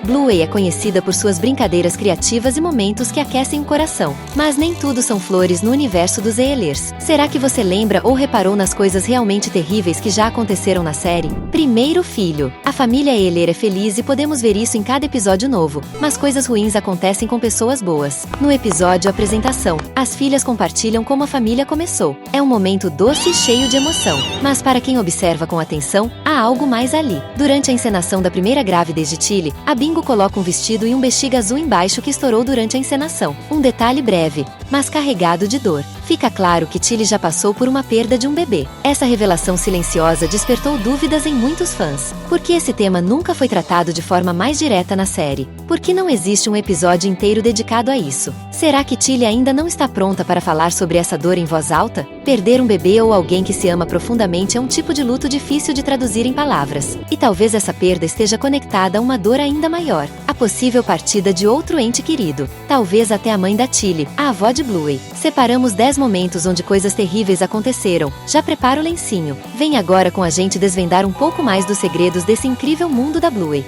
Bluey é conhecida por suas brincadeiras criativas e momentos que aquecem o coração. Mas nem tudo são flores no universo dos Ehlers. Será que você lembra ou reparou nas coisas realmente terríveis que já aconteceram na série? Primeiro filho. A família Ehler é feliz e podemos ver isso em cada episódio novo, mas coisas ruins acontecem com pessoas boas. No episódio Apresentação, as filhas compartilham como a família começou. É um momento doce e cheio de emoção. Mas para quem observa com atenção, há algo mais ali. Durante a encenação da primeira gravidez de Tilly, a Bingo coloca um vestido e um bexiga azul embaixo que estourou durante a encenação. Um detalhe breve, mas carregado de dor. Fica claro que Tilly já passou por uma perda de um bebê. Essa revelação silenciosa despertou dúvidas em muitos fãs. Por que esse tema nunca foi tratado de forma mais direta na série? Por que não existe um episódio inteiro dedicado a isso? Será que Tilly ainda não está pronta para falar sobre essa dor em voz alta? Perder um bebê ou alguém que se ama profundamente é um tipo de luto difícil de traduzir em palavras. E talvez essa perda esteja conectada a uma dor ainda maior. A possível partida de outro ente querido. Talvez até a mãe da Tilly, a avó de Bluey. Separamos 10 momentos onde coisas terríveis aconteceram. Já prepara o lencinho. Vem agora com a gente desvendar um pouco mais dos segredos desse incrível mundo da Bluey.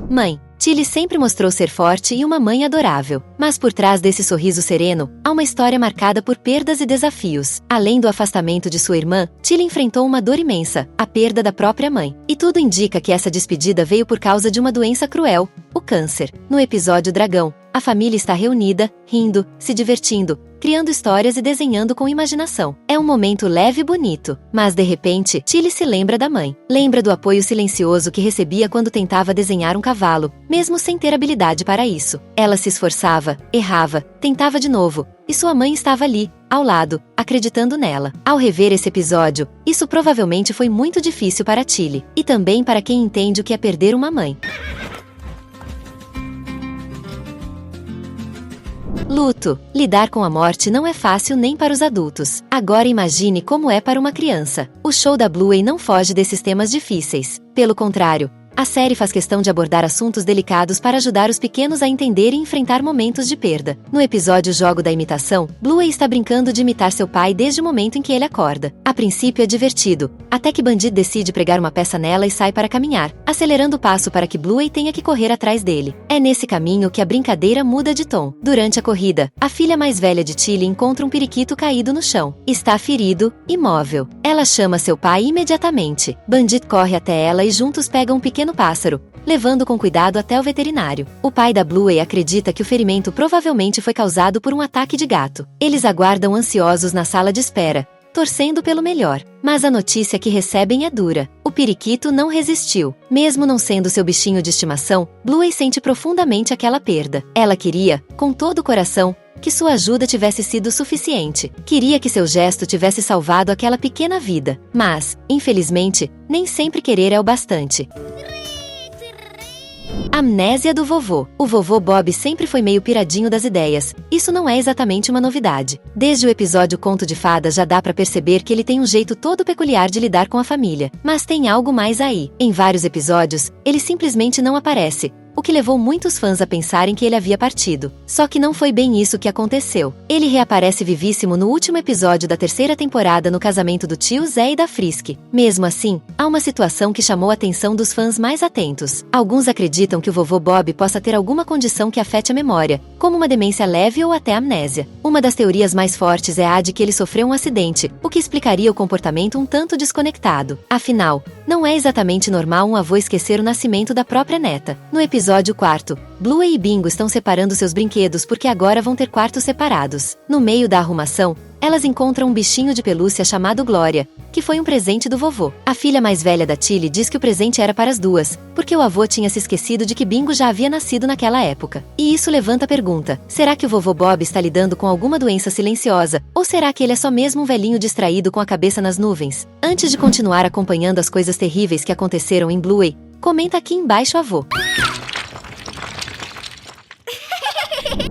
Mãe. Tilly sempre mostrou ser forte e uma mãe adorável. Mas por trás desse sorriso sereno, há uma história marcada por perdas e desafios. Além do afastamento de sua irmã, Tilly enfrentou uma dor imensa, a perda da própria mãe. E tudo indica que essa despedida veio por causa de uma doença cruel, o câncer. No episódio Dragão, a família está reunida, rindo, se divertindo, criando histórias e desenhando com imaginação. É um momento leve e bonito, mas de repente, Tilly se lembra da mãe. Lembra do apoio silencioso que recebia quando tentava desenhar um cavalo, mesmo sem ter habilidade para isso. Ela se esforçava, errava, tentava de novo, e sua mãe estava ali, ao lado, acreditando nela. Ao rever esse episódio, isso provavelmente foi muito difícil para Tilly, e também para quem entende o que é perder uma mãe. Luto. Lidar com a morte não é fácil nem para os adultos. Agora imagine como é para uma criança. O show da Bluey não foge desses temas difíceis. Pelo contrário, a série faz questão de abordar assuntos delicados para ajudar os pequenos a entender e enfrentar momentos de perda. No episódio Jogo da Imitação, Bluey está brincando de imitar seu pai desde o momento em que ele acorda. A princípio é divertido, até que Bandit decide pregar uma peça nela e sai para caminhar, acelerando o passo para que Bluey tenha que correr atrás dele. É nesse caminho que a brincadeira muda de tom. Durante a corrida, a filha mais velha de Tilly encontra um periquito caído no chão. Está ferido, imóvel. Ela chama seu pai imediatamente. Bandit corre até ela e juntos pegam um pequeno pássaro, levando com cuidado até o veterinário. O pai da Bluey acredita que o ferimento provavelmente foi causado por um ataque de gato. Eles aguardam ansiosos na sala de espera, torcendo pelo melhor. Mas a notícia que recebem é dura. O periquito não resistiu. Mesmo não sendo seu bichinho de estimação, Bluey sente profundamente aquela perda. Ela queria, com todo o coração, que sua ajuda tivesse sido suficiente. Queria que seu gesto tivesse salvado aquela pequena vida. Mas, infelizmente, nem sempre querer é o bastante. Amnésia do vovô. O vovô Bob sempre foi meio piradinho das ideias. Isso não é exatamente uma novidade. Desde o episódio Conto de Fadas já dá pra perceber que ele tem um jeito todo peculiar de lidar com a família. Mas tem algo mais aí. Em vários episódios, ele simplesmente não aparece, o que levou muitos fãs a pensarem que ele havia partido. Só que não foi bem isso que aconteceu. Ele reaparece vivíssimo no último episódio da terceira temporada no casamento do tio Zé e da Frisk. Mesmo assim, há uma situação que chamou a atenção dos fãs mais atentos. Alguns acreditam que o vovô Bob possa ter alguma condição que afete a memória, como uma demência leve ou até amnésia. Uma das teorias mais fortes é a de que ele sofreu um acidente, o que explicaria o comportamento um tanto desconectado. Afinal, não é exatamente normal um avô esquecer o nascimento da própria neta. No episódio 4, Bluey e Bingo estão separando seus brinquedos porque agora vão ter quartos separados. No meio da arrumação, elas encontram um bichinho de pelúcia chamado Glória, que foi um presente do vovô. A filha mais velha da Tilly diz que o presente era para as duas, porque o avô tinha se esquecido de que Bingo já havia nascido naquela época. E isso levanta a pergunta: será que o vovô Bob está lidando com alguma doença silenciosa? Ou será que ele é só mesmo um velhinho distraído com a cabeça nas nuvens? Antes de continuar acompanhando as coisas terríveis que aconteceram em Bluey, comenta aqui embaixo avô.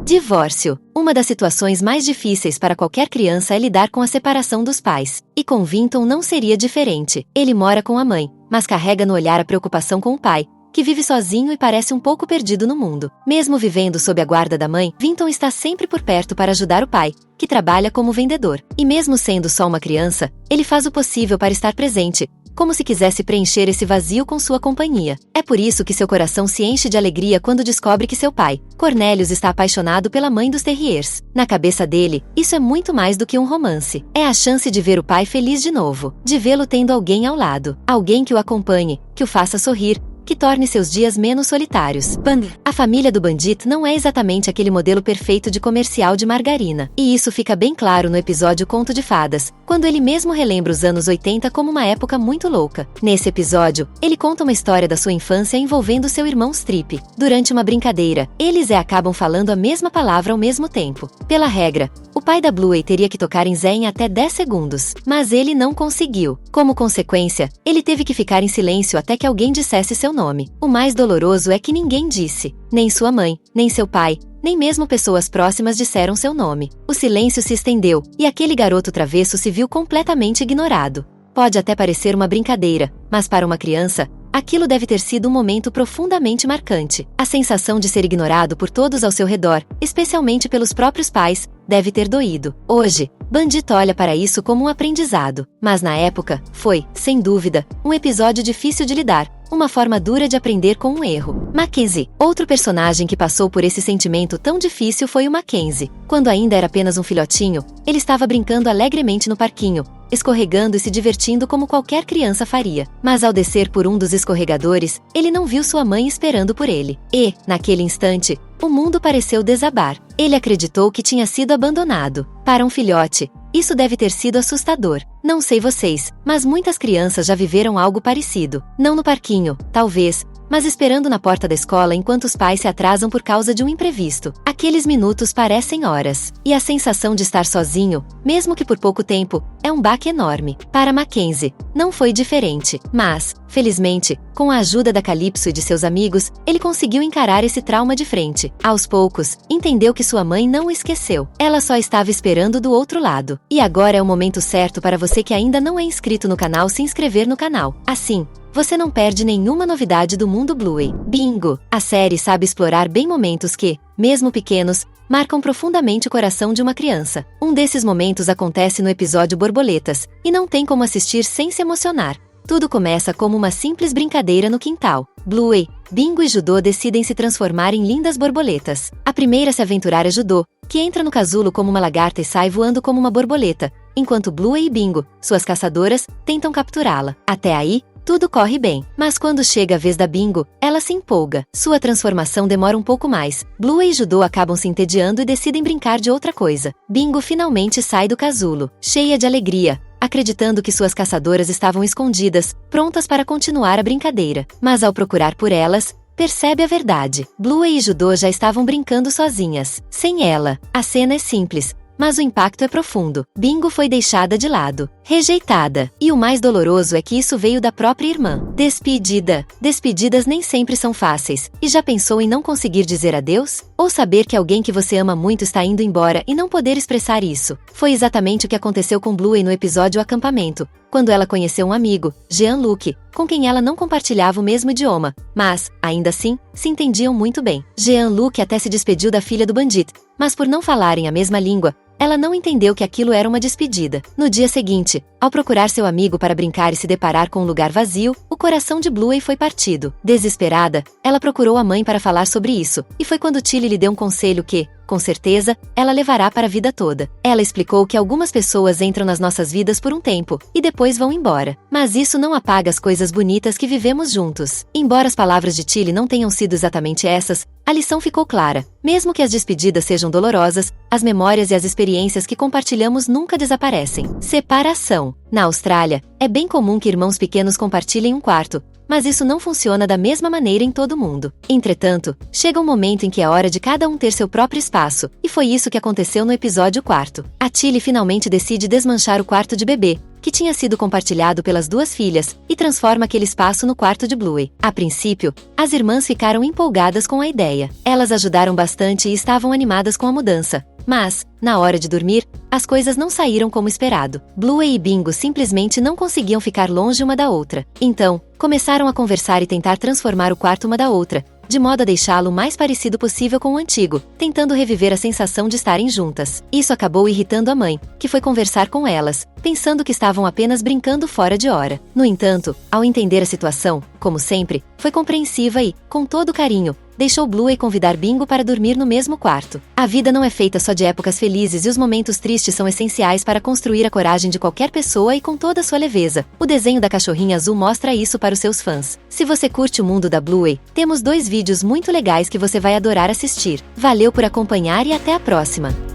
Divórcio. Uma das situações mais difíceis para qualquer criança é lidar com a separação dos pais. E com Vinton não seria diferente. Ele mora com a mãe, mas carrega no olhar a preocupação com o pai, que vive sozinho e parece um pouco perdido no mundo. Mesmo vivendo sob a guarda da mãe, Vinton está sempre por perto para ajudar o pai, que trabalha como vendedor. E mesmo sendo só uma criança, ele faz o possível para estar presente, como se quisesse preencher esse vazio com sua companhia. É por isso que seu coração se enche de alegria quando descobre que seu pai, Cornelius, está apaixonado pela mãe dos terriers. Na cabeça dele, isso é muito mais do que um romance. É a chance de ver o pai feliz de novo, de vê-lo tendo alguém ao lado, alguém que o acompanhe, que o faça sorrir, que torne seus dias menos solitários. A família do Bandit não é exatamente aquele modelo perfeito de comercial de margarina. E isso fica bem claro no episódio Conto de Fadas, quando ele mesmo relembra os anos 80 como uma época muito louca. Nesse episódio, ele conta uma história da sua infância envolvendo seu irmão Strip. Durante uma brincadeira, eles acabam falando a mesma palavra ao mesmo tempo. Pela regra, o pai da Bluey teria que tocar em Zé em até 10 segundos, mas ele não conseguiu. Como consequência, ele teve que ficar em silêncio até que alguém dissesse seu nome. O mais doloroso é que ninguém disse. Nem sua mãe, nem seu pai, nem mesmo pessoas próximas disseram seu nome. O silêncio se estendeu, e aquele garoto travesso se viu completamente ignorado. Pode até parecer uma brincadeira, mas para uma criança, aquilo deve ter sido um momento profundamente marcante. A sensação de ser ignorado por todos ao seu redor, especialmente pelos próprios pais, deve ter doído. Hoje, Bandit olha para isso como um aprendizado, mas na época, foi, sem dúvida, um episódio difícil de lidar, uma forma dura de aprender com um erro. Mackenzie, outro personagem que passou por esse sentimento tão difícil foi o Mackenzie. Quando ainda era apenas um filhotinho, ele estava brincando alegremente no parquinho, escorregando e se divertindo como qualquer criança faria. Mas ao descer por um dos escorregadores, ele não viu sua mãe esperando por ele. E, naquele instante, o mundo pareceu desabar. Ele acreditou que tinha sido abandonado. Para um filhote, isso deve ter sido assustador. Não sei vocês, mas muitas crianças já viveram algo parecido. Não no parquinho, talvez, mas esperando na porta da escola enquanto os pais se atrasam por causa de um imprevisto. Aqueles minutos parecem horas. E a sensação de estar sozinho, mesmo que por pouco tempo, é um baque enorme. Para Mackenzie, não foi diferente. Mas, felizmente, com a ajuda da Calypso e de seus amigos, ele conseguiu encarar esse trauma de frente. Aos poucos, entendeu que sua mãe não o esqueceu. Ela só estava esperando do outro lado. E agora é o momento certo para você que ainda não é inscrito no canal se inscrever no canal. Assim, você não perde nenhuma novidade do mundo Bluey. Bingo! A série sabe explorar bem momentos que, mesmo pequenos, marcam profundamente o coração de uma criança. Um desses momentos acontece no episódio Borboletas, e não tem como assistir sem se emocionar. Tudo começa como uma simples brincadeira no quintal. Bluey, Bingo e Judô decidem se transformar em lindas borboletas. A primeira a se aventurar é Judô, que entra no casulo como uma lagarta e sai voando como uma borboleta, enquanto Bluey e Bingo, suas caçadoras, tentam capturá-la. Até aí, tudo corre bem, mas quando chega a vez da Bingo, ela se empolga. Sua transformação demora um pouco mais. Bluey e Judô acabam se entediando e decidem brincar de outra coisa. Bingo finalmente sai do casulo, cheia de alegria, acreditando que suas caçadoras estavam escondidas, prontas para continuar a brincadeira. Mas ao procurar por elas, percebe a verdade. Bluey e Judô já estavam brincando sozinhas, sem ela. A cena é simples, mas o impacto é profundo. Bingo foi deixada de lado, rejeitada. E o mais doloroso é que isso veio da própria irmã. Despedida. Despedidas nem sempre são fáceis. E já pensou em não conseguir dizer adeus? Ou saber que alguém que você ama muito está indo embora e não poder expressar isso? Foi exatamente o que aconteceu com Bluey no episódio Acampamento, quando ela conheceu um amigo, Jean-Luc, com quem ela não compartilhava o mesmo idioma, mas, ainda assim, se entendiam muito bem. Jean-Luc até se despediu da filha do Bandit, mas por não falarem a mesma língua, ela não entendeu que aquilo era uma despedida. No dia seguinte, ao procurar seu amigo para brincar e se deparar com um lugar vazio, o coração de Bluey foi partido. Desesperada, ela procurou a mãe para falar sobre isso, e foi quando Tilly lhe deu um conselho que, com certeza, ela levará para a vida toda. Ela explicou que algumas pessoas entram nas nossas vidas por um tempo, e depois vão embora. Mas isso não apaga as coisas bonitas que vivemos juntos. Embora as palavras de Tilly não tenham sido exatamente essas, a lição ficou clara. Mesmo que as despedidas sejam dolorosas, as memórias e as experiências que compartilhamos nunca desaparecem. Separação. Na Austrália, é bem comum que irmãos pequenos compartilhem um quarto, mas isso não funciona da mesma maneira em todo mundo. Entretanto, chega um momento em que é hora de cada um ter seu próprio espaço, e foi isso que aconteceu no episódio 4. A Tilly finalmente decide desmanchar o quarto de bebê, que tinha sido compartilhado pelas duas filhas, e transforma aquele espaço no quarto de Bluey. A princípio, as irmãs ficaram empolgadas com a ideia. Elas ajudaram bastante e estavam animadas com a mudança. Mas, na hora de dormir, as coisas não saíram como esperado. Bluey e Bingo simplesmente não conseguiam ficar longe uma da outra. Então, começaram a conversar e tentar transformar o quarto uma da outra, de modo a deixá-lo o mais parecido possível com o antigo, tentando reviver a sensação de estarem juntas. Isso acabou irritando a mãe, que foi conversar com elas, pensando que estavam apenas brincando fora de hora. No entanto, ao entender a situação, como sempre, foi compreensiva e, com todo carinho, deixou Bluey convidar Bingo para dormir no mesmo quarto. A vida não é feita só de épocas felizes e os momentos tristes são essenciais para construir a coragem de qualquer pessoa e com toda a sua leveza. O desenho da cachorrinha azul mostra isso para os seus fãs. Se você curte o mundo da Bluey, temos 2 vídeos muito legais que você vai adorar assistir. Valeu por acompanhar e até a próxima!